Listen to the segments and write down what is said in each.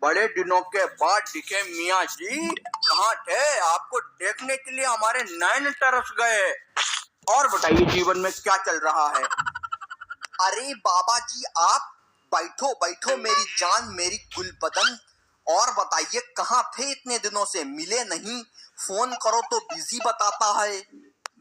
बड़े दिनों के बाद दिखे मियाँ जी। कहाँ थे? आपको देखने के लिए हमारे नैन तरस गए। और बताइए जीवन में क्या चल रहा है? अरे बाबा जी आप बैठो बैठो मेरी जान मेरी गुलबदन। और बताइए कहाँ थे? इतने दिनों से मिले नहीं, फोन करो तो बिजी बताता है।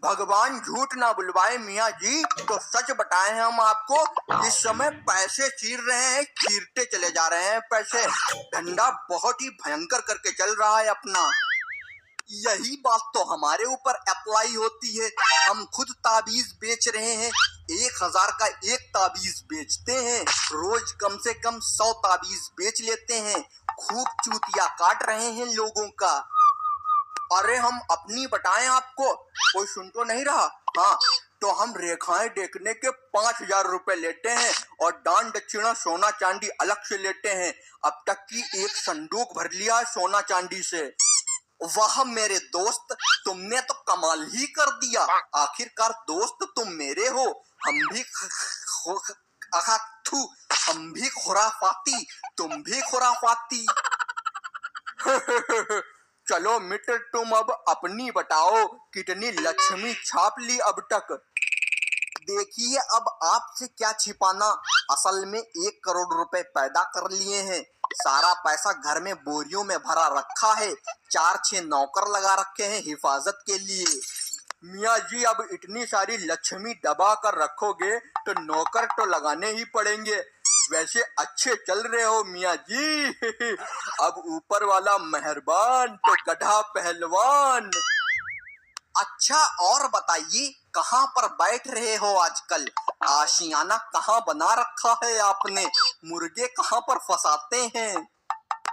भगवान झूठ ना बुलवाए मियाँ जी, तो सच बताए हैं हम आपको। इस समय पैसे चीर रहे हैं, चीरते चले जा रहे हैं पैसे। धंधा बहुत ही भयंकर करके चल रहा है अपना। यही बात तो हमारे ऊपर अप्लाई होती है। हम खुद ताबीज बेच रहे हैं, 1000 का एक ताबीज बेचते हैं, रोज कम से कम 100 ताबीज बेच लेते हैं। खूब चूतिया काट रहे हैं लोगों का। अरे हम अपनी बताएं आपको, कोई सुन तो नहीं रहा? हाँ, तो हम रेखाएं देखने के 5000 रुपए लेते हैं और दान दक्षिणा सोना चांदी अलग से लेते हैं। अब तक की एक संदूक भर लिया है सोना चांदी से। वाह मेरे दोस्त, तुमने तो कमाल ही कर दिया। आखिरकार दोस्त तुम मेरे हो। हम भी हम भी खुराफाती, तुम भी खुराफाती। चलो मित्र, तुम अब अपनी बताओ, कितनी लक्ष्मी छाप ली अब तक? देखिए अब आपसे क्या छिपाना, असल में 1 करोड़ रुपए पैदा कर लिए हैं। सारा पैसा घर में बोरियों में भरा रखा है, 4-6 नौकर लगा रखे हैं हिफाजत के लिए। मियाँ जी अब इतनी सारी लक्ष्मी दबा कर रखोगे तो नौकर तो लगाने ही पड़ेंगे। वैसे अच्छे चल रहे हो मियाँ जी। अब ऊपर वाला मेहरबान तो गधा पहलवान। अच्छा और बताइए कहाँ पर बैठ रहे हो आजकल? आशियाना कहाँ बना रखा है आपने? मुर्गे कहाँ पर फंसाते हैं?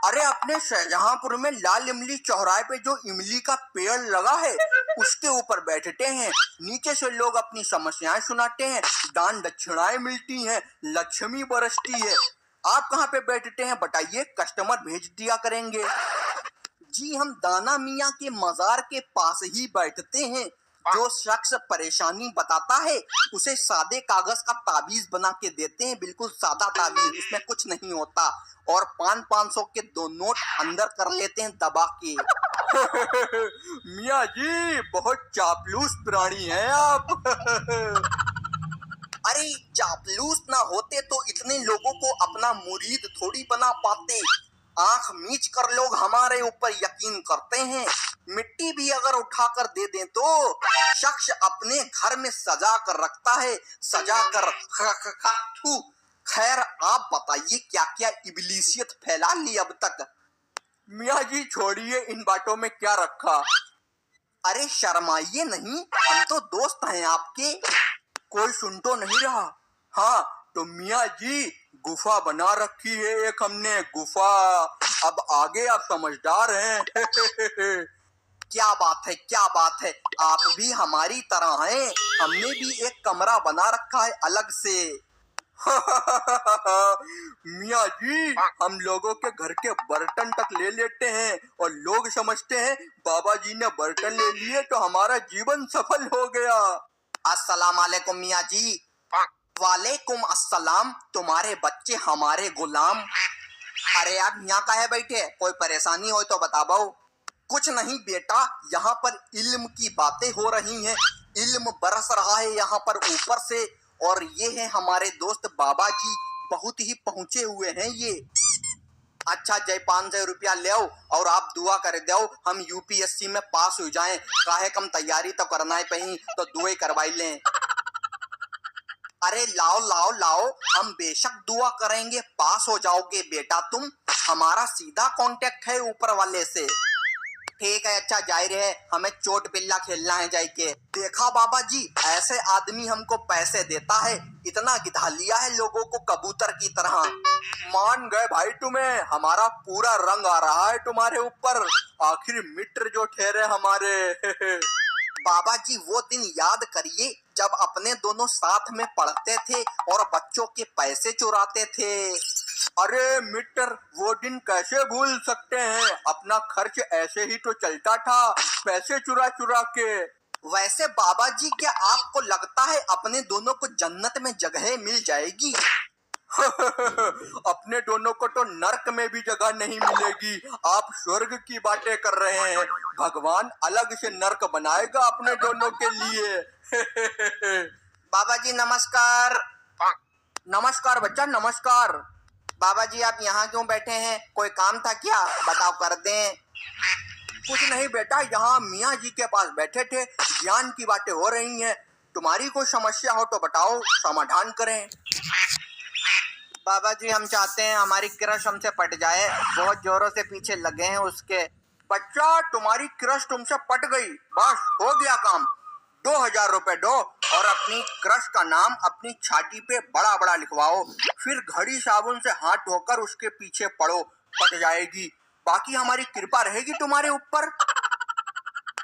अरे अपने शाहजहांपुर में लाल इमली चौराहे पे जो इमली का पेड़ लगा है उसके ऊपर बैठते हैं। नीचे से लोग अपनी समस्याएं सुनाते हैं, दान दक्षिणाएं मिलती हैं, लक्ष्मी बरसती है। आप कहाँ पे बैठते हैं बताइए, कस्टमर भेज दिया करेंगे। जी हम दाना मियाँ के मजार के पास ही बैठते हैं। जो शख्स परेशानी बताता है उसे सादे कागज का ताबीज बना के देते हैं, बिल्कुल सादा ताबीज, इसमें कुछ नहीं होता। और 500 के 2 नोट अंदर कर लेते हैं दबा के। मियाँ जी बहुत चापलूस प्राणी हैं आप। अरे चापलूस ना होते तो इतने लोगों को अपना मुरीद थोड़ी बना पाते। आंख मीच कर लोग हमारे ऊपर यकीन करते हैं। मिट्टी भी अगर उठाकर दे दें तो शख्स अपने घर में सजा कर रखता है, सजा कर। खैर आप बताइए क्या क्या इब्लीसियत फैला ली अब तक? मियाँ जी छोड़िए, इन बातों में क्या रखा। अरे शर्माइए नहीं, हम तो दोस्त हैं आपके। कोई सुन तो नहीं रहा? हाँ तो मियाँ जी गुफा बना रखी है एक हमने, गुफा। अब आगे आप समझदार हैं। क्या बात है क्या बात है, आप भी हमारी तरह हैं। हमने भी एक कमरा बना रखा है अलग से। मियाँ जी हम लोगों के घर के बर्तन तक ले लेते हैं और लोग समझते हैं बाबा जी ने बर्तन ले लिए तो हमारा जीवन सफल हो गया। अस्सलाम वालेकुम मियाँ जी। वालेकुम अस्सलाम, तुम्हारे बच्चे हमारे गुलाम। अरे आप यहाँ काहे बैठे, कोई परेशानी हो तो बता पाओ। कुछ नहीं बेटा, यहाँ पर इल्म की बातें हो रही हैं, इल्म बरस रहा है यहाँ पर ऊपर से। और ये है हमारे दोस्त बाबा जी, बहुत ही पहुंचे हुए हैं ये। अच्छा जय 500 रुपया ले आओ और आप दुआ कर दो हम यूपीएससी में पास हो जाएं। काहे कम तैयारी तो करना है पही, तो दुआ करवाई लें। अरे लाओ लाओ लाओ, हम बेशक दुआ करेंगे, पास हो जाओगे बेटा तुम। हमारा सीधा कांटेक्ट है ऊपर वाले से। ठीक है अच्छा जाहिर है, हमें चोट बिल्ला खेलना है जाके। देखा बाबा जी, ऐसे आदमी हमको पैसे देता है, इतना गिधा लिया है लोगों को कबूतर की तरह। मान गए भाई तुम्हें, हमारा पूरा रंग आ रहा है तुम्हारे ऊपर। आखिर मित्र जो ठहरे हमारे। बाबा जी वो दिन याद करिए जब अपने दोनों साथ में पढ़ते थे और बच्चों के पैसे चुराते थे। अरे मित्र वो दिन कैसे भूल सकते हैं, अपना खर्च ऐसे ही तो चलता था पैसे चुरा चुरा के। वैसे बाबा जी क्या आपको लगता है अपने दोनों को जन्नत में जगह मिल जाएगी? अपने दोनों को तो नर्क में भी जगह नहीं मिलेगी। आप स्वर्ग की बातें कर रहे हैं। भगवान अलग से नर्क बनाएगा अपने दोनों के लिए। बाबा जी नमस्कार। नमस्कार बच्चा, नमस्कार। बाबा जी आप यहाँ क्यों बैठे हैं? कोई काम था क्या? बताओ कर दें। कुछ नहीं बेटा, यहाँ मियाँ जी के पास बैठे थे, ज्ञान की बातें हो रही हैं। तुम्हारी कोई समस्या हो तो बताओ, समाधान करें। बाबा जी हम चाहते हैं हमारी क्रश हमसे पट जाए, बहुत जोरों से पीछे लगे हैं उसके। बच्चा, तुम्हारी क्रश तुमसे पट गई, बस हो गया काम। 2000 रुपए दो और अपनी क्रश का नाम अपनी छाती पे बड़ा बड़ा लिखवाओ। फिर घड़ी साबुन से हाथ धोकर उसके पीछे पड़ो, पट जाएगी। बाकी हमारी कृपा रहेगी तुम्हारे ऊपर।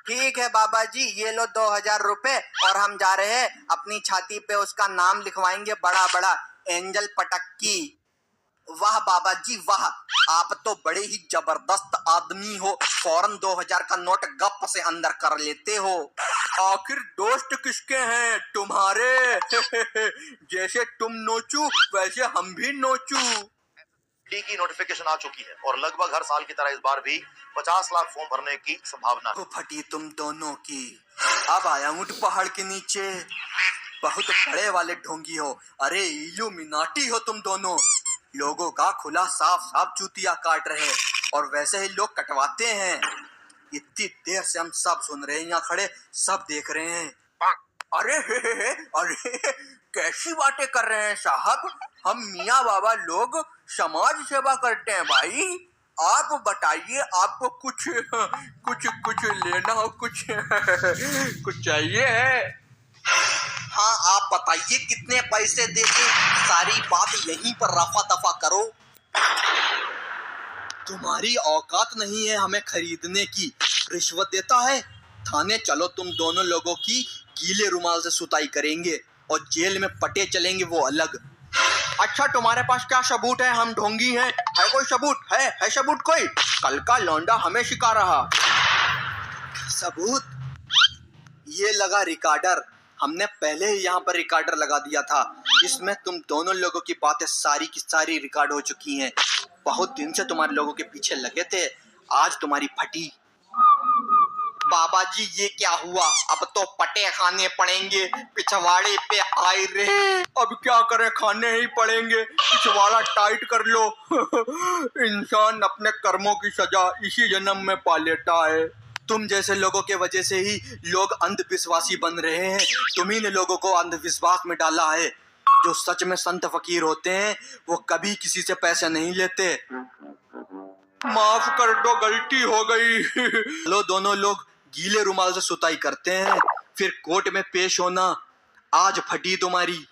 ठीक है बाबा जी, ये लो 2000 रुपए और हम जा रहे हैं अपनी छाती पे उसका नाम लिखवाएंगे बड़ा बड़ा, एंजल पटक्की। वाह बाबा जी वाह, आप तो बड़े ही जबरदस्त आदमी हो। फौरन 2000 का नोट गप से अंदर कर लेते हो। आखिर दोस्त किसके हैं तुम्हारे? जैसे तुम नोचू वैसे हम भी नोचू। डी की नोटिफिकेशन आ चुकी है और लगभग हर साल की तरह इस बार भी 50 लाख फॉर्म भरने की संभावना है। फटी तुम दोनों की। अब आया ऊंट पहाड़ के नीचे। बहुत बड़े वाले ढोंगी हो। अरे इल्यूमिनाटी हो तुम दोनों। लोगों का खुला साफ साफ चूतिया काट रहे और वैसे ही लोग कटवाते हैं। इतनी देर से हम सब सुन रहे हैं, यहाँ खड़े सब देख रहे हैं। अरे अरे कैसी बातें कर रहे हैं साहब? हम मियाँ बाबा लोग समाज सेवा करते हैं भाई। आप बताइए, आपको कुछ कुछ कुछ लेना हो, कुछ कुछ चाहिए है? हाँ आप बताइए कितने पैसे देते? सारी बात यहीं पर रफा दफा करो। तुम्हारी औकात नहीं है हमें खरीदने की। रिश्वत देता है। थाने चलो, तुम दोनों लोगों की गीले रुमाल से सुताई करेंगे और जेल में पटे चलेंगे वो अलग। अच्छा तुम्हारे पास क्या सबूत है? हम ढोंगी हैं? है कोई सबूत? है सबूत कोई? कल का लौंडा हमें सिखा रहा। सबूत? ये लगा रिकॉर्डर। हमने पहले ही यहाँ पर रिकॉर्डर लगा दिया था। इसमें तुम दोनों लोगों की बातें सारी की सारी रिकॉर्ड हो चुकी हैं। बहुत दिन से तुम्हारे लोगों के पीछे लगे थे, आज तुम्हारी फटी। बाबा जी ये क्या हुआ? अब तो पटे खाने पड़ेंगे। पिछवाड़े पे आए रहे। अब क्या करें, खाने ही पड़ेंगे। पिछवाड़ा टाइट कर लो। इंसान अपने कर्मों की सजा इसी जन्म में पा लेता है। तुम जैसे लोगों के वजह से ही लोग अंधविश्वासी बन रहे हैं। तुम्ही ने लोगों को अंधविश्वास में डाला है। जो सच में संत फकीर होते हैं वो कभी किसी से पैसे नहीं लेते। माफ कर दो, गलती हो गई। चलो दोनों लोग गीले रुमाल से सुताई करते हैं, फिर कोर्ट में पेश होना। आज फटी तुम्हारी।